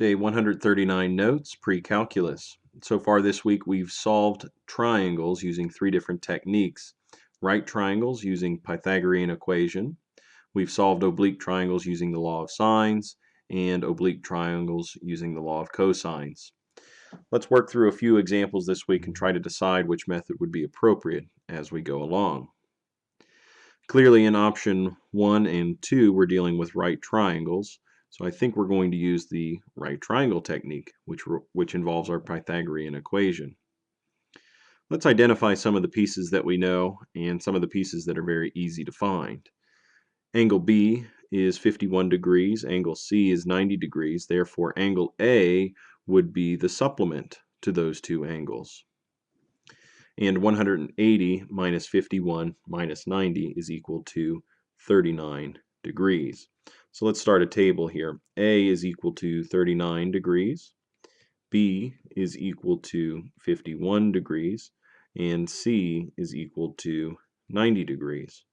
Day 139 notes, pre-calculus. So far this week we've solved triangles using three different techniques. Right triangles using Pythagorean equation. We've solved oblique triangles using the law of sines and oblique triangles using the law of cosines. Let's work through a few examples this week and try to decide which method would be appropriate as we go along. Clearly in option 1 and 2 we're dealing with right triangles. So I think we're going to use the right triangle technique, which involves our Pythagorean equation. Let's identify some of the pieces that we know and some of the pieces that are very easy to find. Angle B is 51 degrees, angle C is 90 degrees, therefore angle A would be the supplement to those two angles. And 180 minus 51 minus 90 is equal to 39 degrees. So let's start a table here. A is equal to 39 degrees, B is equal to 51 degrees, and C is equal to 90 degrees.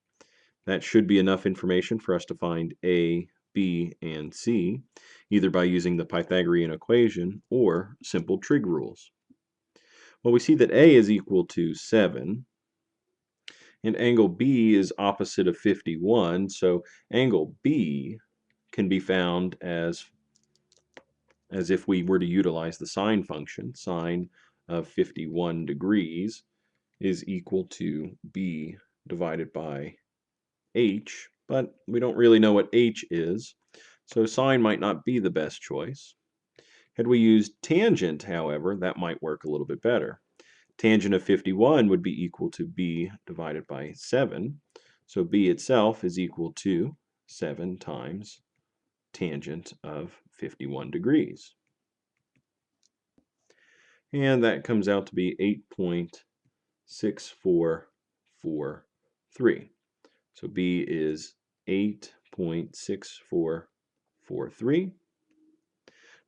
That should be enough information for us to find A, B, and C, either by using the Pythagorean equation or simple trig rules. Well, we see that A is equal to 7, and angle B is opposite of 51, so angle B can be found as if we were to utilize the sine function. Sine of 51 degrees is equal to B divided by H, but we don't really know what H is, so sine might not be the best choice. Had we used tangent, however, that might work a little bit better. Tangent of 51 would be equal to B divided by 7. So B itself is equal to 7 times tangent of 51 degrees. And that comes out to be 8.6443. So B is 8.6443.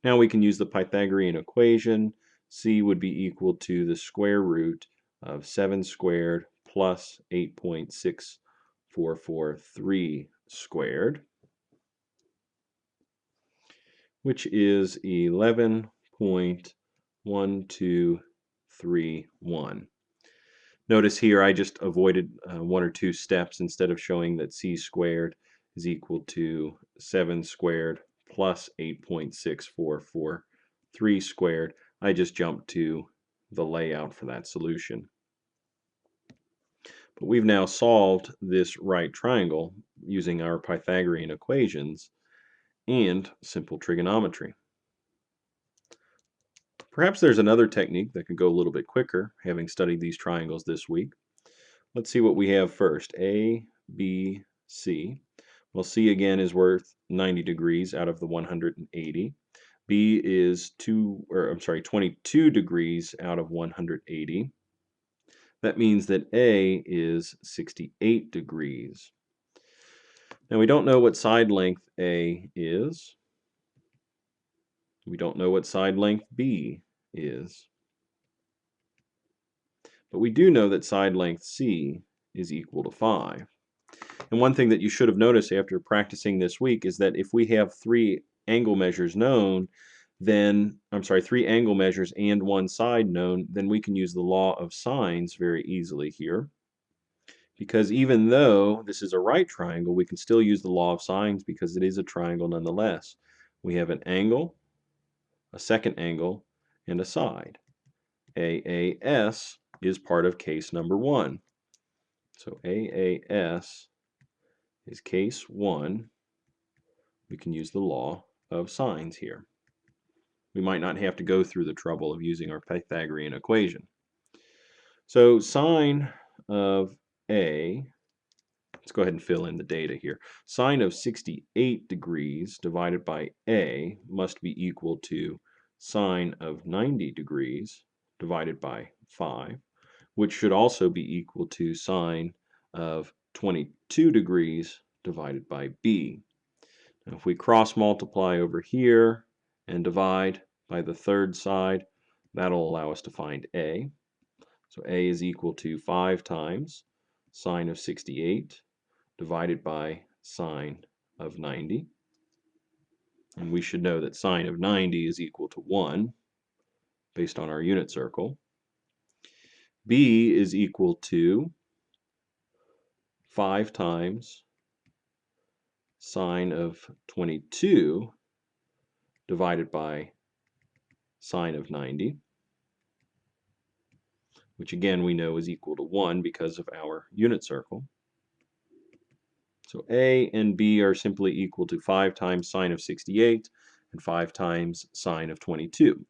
Now we can use the Pythagorean equation. C would be equal to the square root of 7 squared plus 8.6443 squared, which is 11.1231. Notice here I just avoided one or two steps. Instead of showing that C squared is equal to 7 squared plus 8.6443 squared, I just jumped to the layout for that solution. But we've now solved this right triangle using our Pythagorean equations and simple trigonometry. Perhaps there's another technique that could go a little bit quicker, having studied these triangles this week. Let's see what we have first. A, B, C. Well, C again is worth 90 degrees out of the 180. B is 22 degrees out of 180. That means that A is 68 degrees. Now we don't know what side length A is. We don't know what side length B is. But we do know that side length C is equal to 5. And one thing that you should have noticed after practicing this week is that if we have three angle measures known, then, three angle measures and one side known, then we can use the law of sines very easily here. Because even though this is a right triangle, we can still use the law of sines because it is a triangle nonetheless. We have an angle, a second angle, and a side. AAS is part of case number 1. So AAS is case 1. We can use the law of sines here. We might not have to go through the trouble of using our Pythagorean equation. So sine of A, let's go ahead and fill in the data here. Sine of 68 degrees divided by A must be equal to sine of 90 degrees divided by 5, which should also be equal to sine of 22 degrees divided by B. Now if we cross multiply over here and divide by the third side, that'll allow us to find A. So A is equal to 5 times sine of 68 divided by sine of 90. And we should know that sine of 90 is equal to 1 based on our unit circle. B is equal to 5 times sine of 22 divided by sine of 90, which again we know is equal to 1 because of our unit circle. So A and B are simply equal to 5 times sine of 68 and 5 times sine of 22.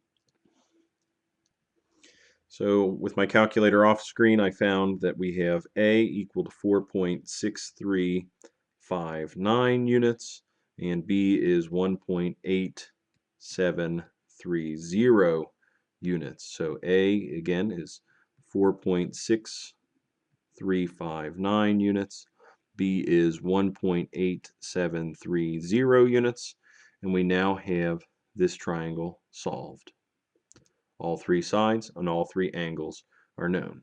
So with my calculator off screen, I found that we have A equal to 4.6359 units, and B is 1.8730 units. So A, again, is 4.6359 units. B is 1.8730 units, and we now have this triangle solved. All three sides and all three angles are known.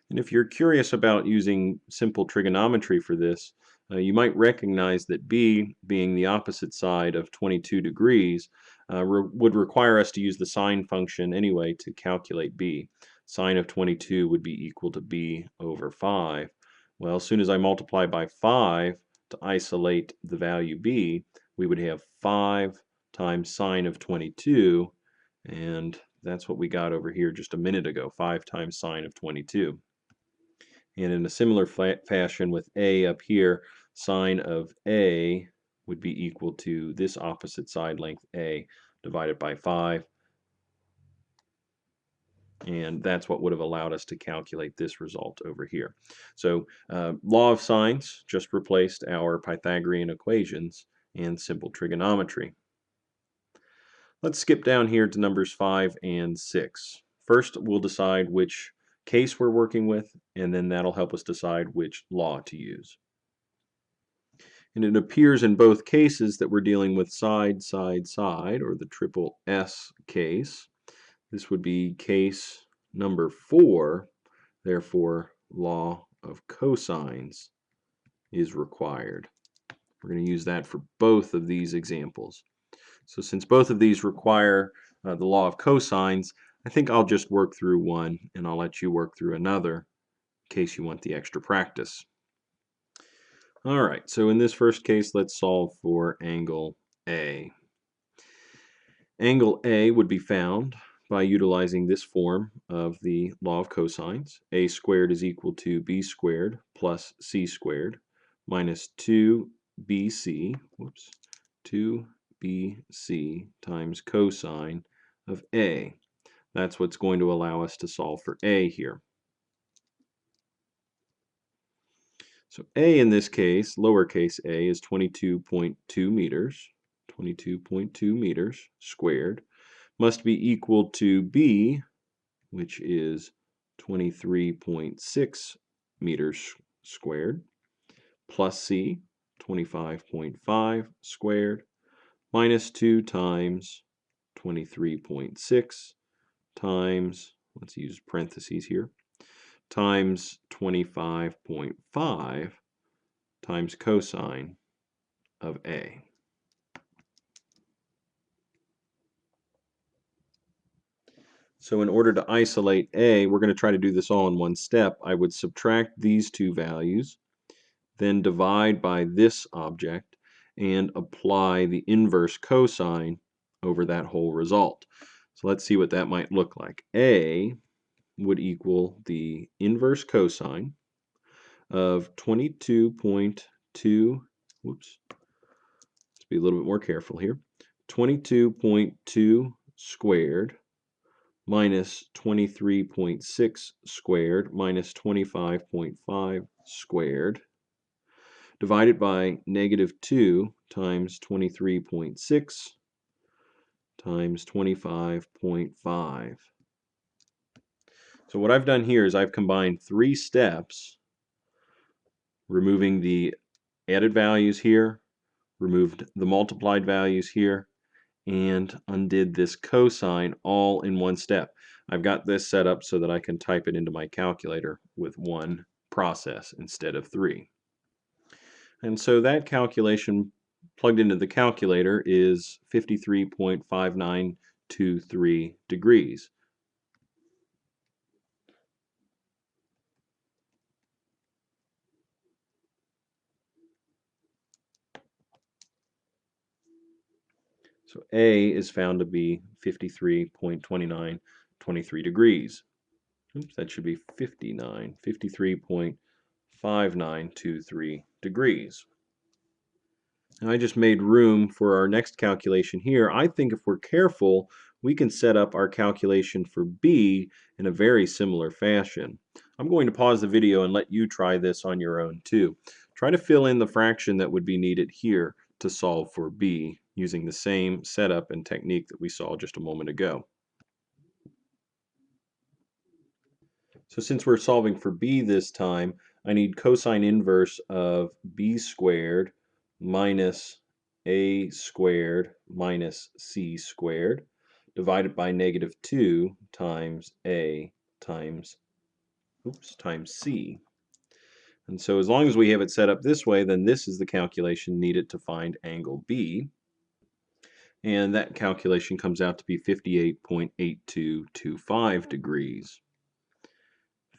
And if you're curious about using simple trigonometry for this, you might recognize that B, being the opposite side of 22 degrees, would require us to use the sine function anyway to calculate B. Sine of 22 would be equal to B over 5. Well, as soon as I multiply by 5 to isolate the value B, we would have 5 times sine of 22, and that's what we got over here just a minute ago, 5 times sine of 22. And in a similar fashion with A up here, sine of A would be equal to this opposite side length A divided by 5. And that's what would have allowed us to calculate this result over here. So law of sines just replaced our Pythagorean equations and simple trigonometry. Let's skip down here to numbers 5 and 6. First, we'll decide which case we're working with, and then that'll help us decide which law to use. And it appears in both cases that we're dealing with side, side, side, or the triple S case. This would be case number 4, therefore law of cosines is required. We're going to use that for both of these examples. So since both of these require the law of cosines, I think I'll just work through one and I'll let you work through another in case you want the extra practice. All right, so in this first case, let's solve for angle A. Angle A would be found by utilizing this form of the law of cosines. A squared is equal to B squared plus C squared minus 2BC, 2BC times cosine of A. That's what's going to allow us to solve for A here. So A in this case, lowercase a, is 22.2 meters. 22.2 meters squared must be equal to B, which is 23.6 meters squared, plus C, 25.5 squared, minus 2 times 23.6 times, let's use parentheses here, times 25.5 times cosine of A. So in order to isolate A, we're going to try to do this all in one step. I would subtract these two values, then divide by this object, and apply the inverse cosine over that whole result. So let's see what that might look like. A would equal the inverse cosine of 22.2, let's be a little bit more careful here, 22.2 squared minus 23.6 squared minus 25.5 squared divided by negative 2 times 23.6 times 25.5. So what I've done here is I've combined 3 steps, removing the added values here, removed the multiplied values here, and undid this cosine all in one step. I've got this set up so that I can type it into my calculator with one process instead of 3. And so that calculation plugged into the calculator is 53.5923 degrees. So A is found to be 53.2923 degrees. Oops, that should be 53.5923 degrees. And I just made room for our next calculation here. I think if we're careful, we can set up our calculation for B in a very similar fashion. I'm going to pause the video and let you try this on your own too. Try to fill in the fraction that would be needed here to solve for B using the same setup and technique that we saw just a moment ago. So since we're solving for b this time, I need cosine inverse of b squared minus a squared minus c squared divided by -2 times a times c. And so as long as we have it set up this way, then this is the calculation needed to find angle B. And that calculation comes out to be 58.8225 degrees.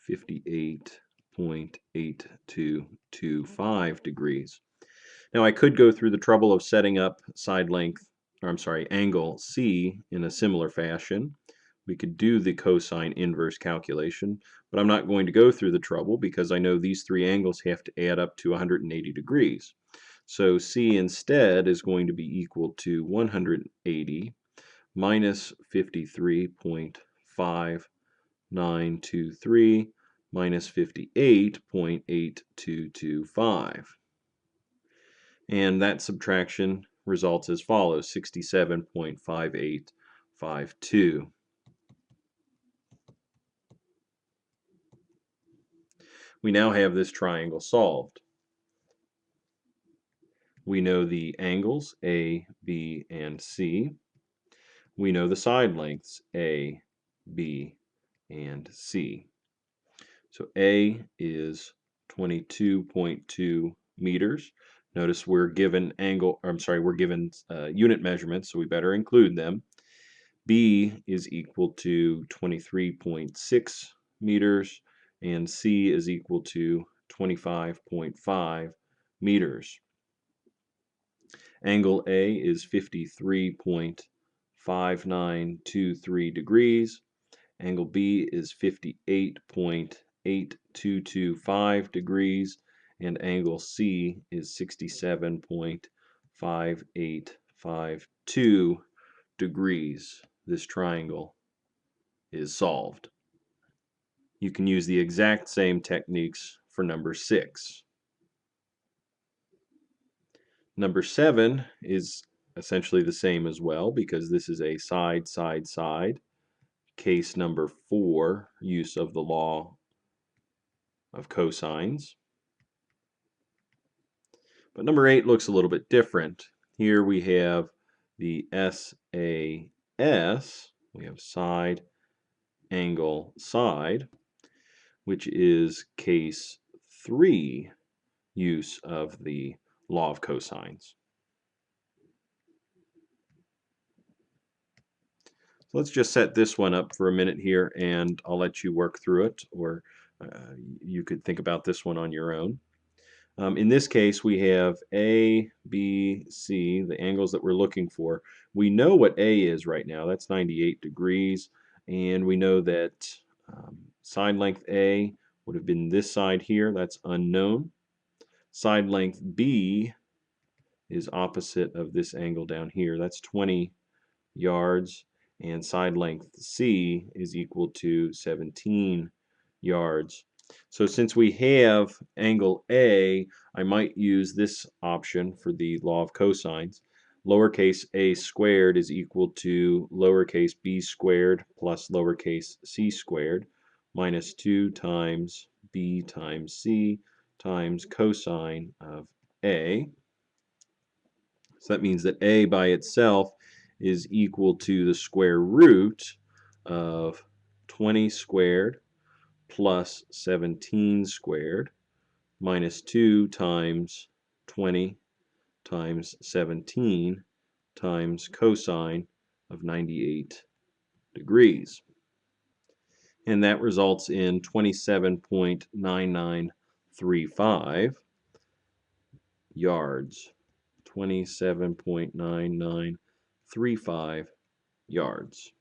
58.8225 degrees. Now I could go through the trouble of setting up angle C in a similar fashion. We could do the cosine inverse calculation, but I'm not going to go through the trouble because I know these three angles have to add up to 180 degrees. So C instead is going to be equal to 180 minus 53.5923 minus 58.8225. And that subtraction results as follows, 67.5852. We now have this triangle solved. We know the angles A, B, and C. We know the side lengths A, B, and C. So A is 22.2 meters. Notice we're given unit measurements, so we better include them. B is equal to 23.6 meters, and C is equal to 25.5 meters. Angle A is 53.5923 degrees. Angle B is 58.8225 degrees, and angle C is 67.5852 degrees. This triangle is solved. You can use the exact same techniques for number 6. Number 7 is essentially the same as well because this is a side, side, side. Case number 4, use of the law of cosines. But number 8 looks a little bit different. Here we have the SAS, we have side, angle, side, which is case 3 use of the law of cosines. So let's just set this one up for a minute here and I'll let you work through it, or you could think about this one on your own. In this case, we have A, B, C, the angles that we're looking for. We know what A is right now. That's 98 degrees. And we know that side length A would have been this side here. That's unknown. Side length B is opposite of this angle down here. That's 20 yards. And side length C is equal to 17 yards. So since we have angle A, I might use this option for the law of cosines. Lowercase a squared is equal to lowercase b squared plus lowercase c squared minus 2 times b times c times cosine of A. So that means that A by itself is equal to the square root of 20 squared plus 17 squared minus 2 times 20 times 17 times cosine of 98 degrees. And that results in 27.9935 yards. 27.9935 yards.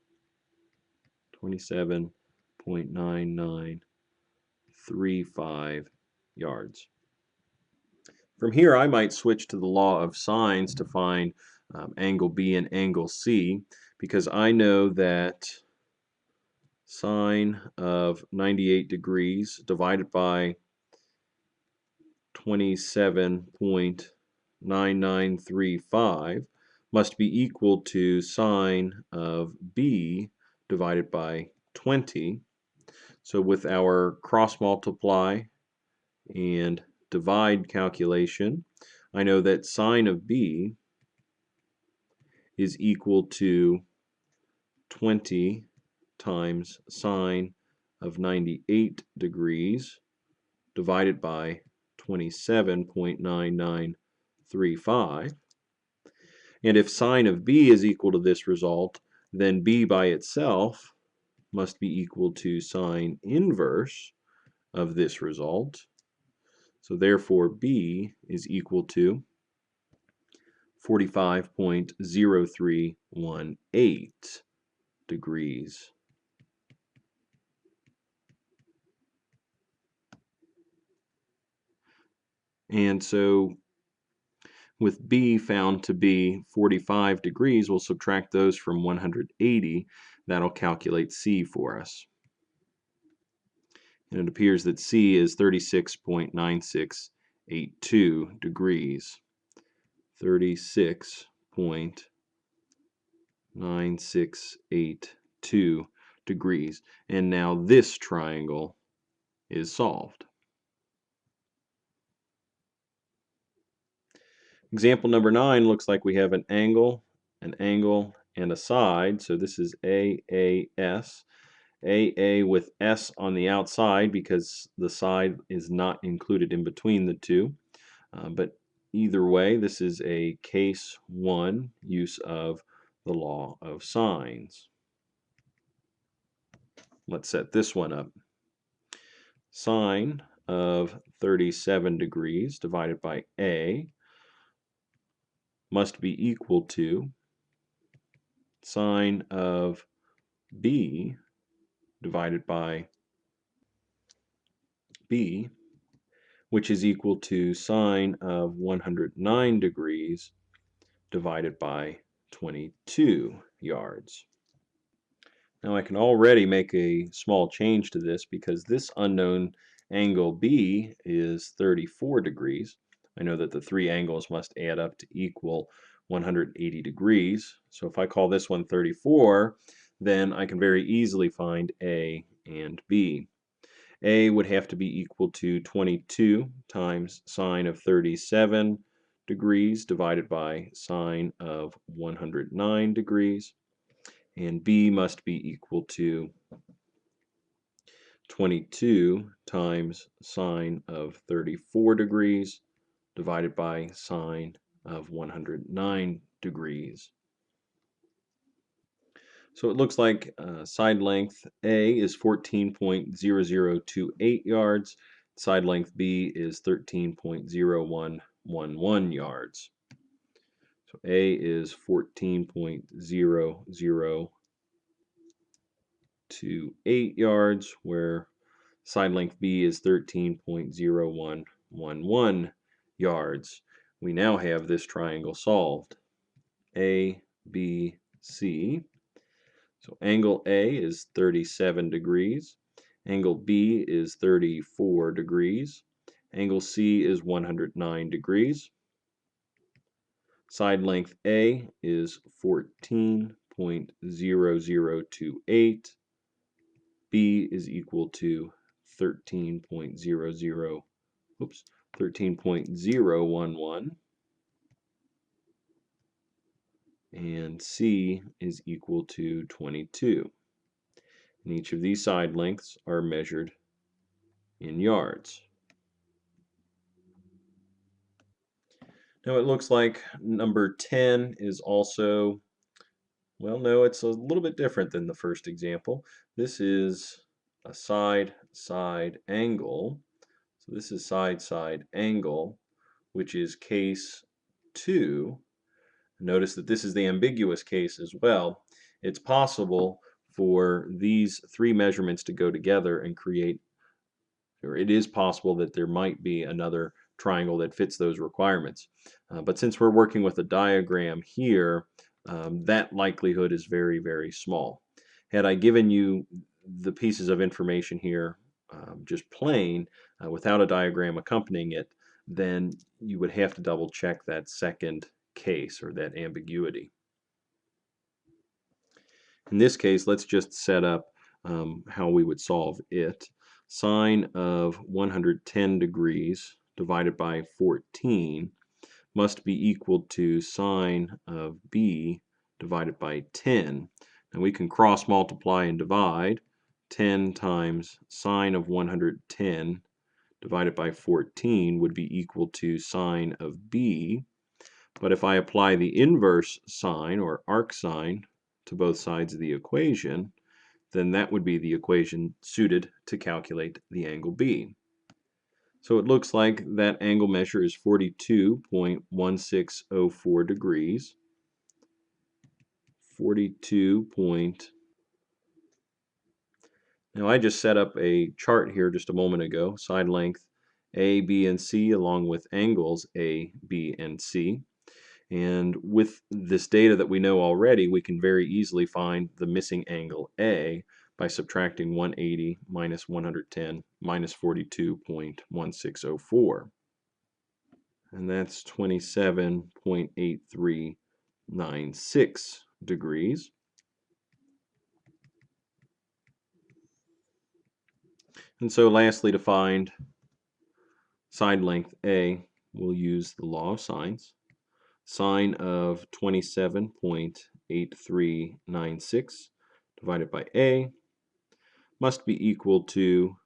27.9935 yards. From here, I might switch to the law of sines to find angle B and angle C, because I know that sine of 98 degrees divided by 27.9935 must be equal to sine of B divided by 20. So with our cross multiply and divide calculation, I know that sine of B is equal to 20 times sine of 98 degrees divided by 27.9935. And if sine of B is equal to this result, then B by itself must be equal to sine inverse of this result. So therefore B is equal to 45.0318 degrees. And so with B found to be 45 degrees, we'll subtract those from 180. That'll calculate C for us. And it appears that C is 36.9682 degrees. 36.9682 degrees. And now this triangle is solved. Example number 9 looks like we have an angle, and a side. So this is AAS. AA with S on the outside because the side is not included in between the two. But either way, this is a case 1 use of the law of sines. Let's set this one up. Sine of 37 degrees divided by A must be equal to sine of B divided by B, which is equal to sine of 109 degrees divided by 22 yards. Now I can already make a small change to this because this unknown angle B is 34 degrees. I know that the three angles must add up to equal 180 degrees. So if I call this one 34, then I can very easily find A and B. A would have to be equal to 22 times sine of 37 degrees divided by sine of 109 degrees. And B must be equal to 22 times sine of 34 degrees divided by sine of 109 degrees. So it looks like side length A is 14.0028 yards. Side length B is 13.0111 yards. So A is 14.0028 yards, where side length B is 13.0111 yards. We now have this triangle solved. A, B, C. So angle A is 37 degrees. Angle B is 34 degrees. Angle C is 109 degrees. Side length A is 14.0028. B is equal to 13.11. And C is equal to 22. And each of these side lengths are measured in yards. Now it looks like number 10 is also, well, no, it's a little bit different than the first example. This is a side-side angle. So this is side-side angle, which is case 2. Notice that this is the ambiguous case as well. It's possible for these three measurements to go together and create, or it is possible that there might be another triangle that fits those requirements. But since we're working with a diagram here, that likelihood is very, very small. Had I given you the pieces of information here just plain, without a diagram accompanying it, then you would have to double check that second case or that ambiguity. In this case, let's just set up how we would solve it. Sine of 110 degrees divided by 14 must be equal to sine of b divided by 10. Now we can cross multiply and divide. 10 times sine of 110 divided by 14 would be equal to sine of b. But if I apply the inverse sine or arc sine to both sides of the equation, then that would be the equation suited to calculate the angle B. So it looks like that angle measure is 42.1604 degrees. 42 point. Now I just set up a chart here just a moment ago, side length A, B, and C along with angles A, B, and C. And with this data that we know already, we can very easily find the missing angle A by subtracting 180 minus 110 minus 42.1604. And that's 27.8396 degrees. And so lastly, to find side length A, we'll use the law of sines. Sine of 27.8396 divided by A must be equal to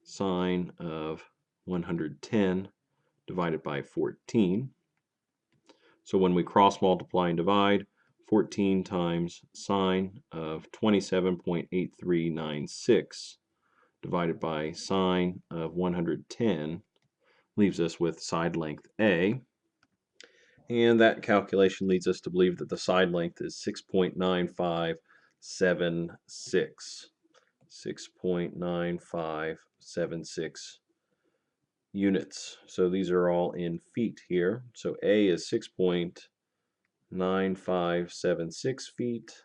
sine of 110 divided by 14. So when we cross multiply and divide, 14 times sine of 27.8396 divided by sine of 110 leaves us with side length A. And that calculation leads us to believe that the side length is 6.9576. 6.9576 units. So these are all in feet here. So A is 6.9576 feet,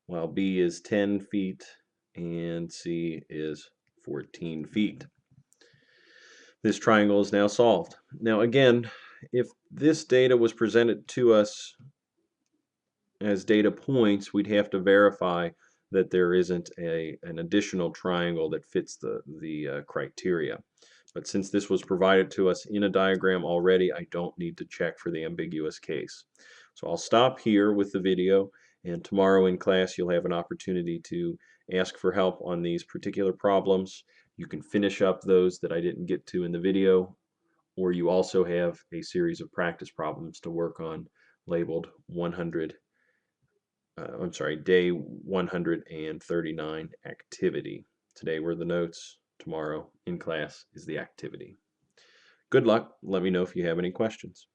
while B is 10 feet, and C is 14 feet. This triangle is now solved. Now again, if this data was presented to us as data points, we'd have to verify that there isn't an additional triangle that fits the criteria. But since this was provided to us in a diagram already, I don't need to check for the ambiguous case. So I'll stop here with the video, and tomorrow in class you'll have an opportunity to ask for help on these particular problems. You can finish up those that I didn't get to in the video, or you also have a series of practice problems to work on labeled 100 day 139 activity. Today were the notes, tomorrow in class is the activity. Good luck. Let me know if you have any questions.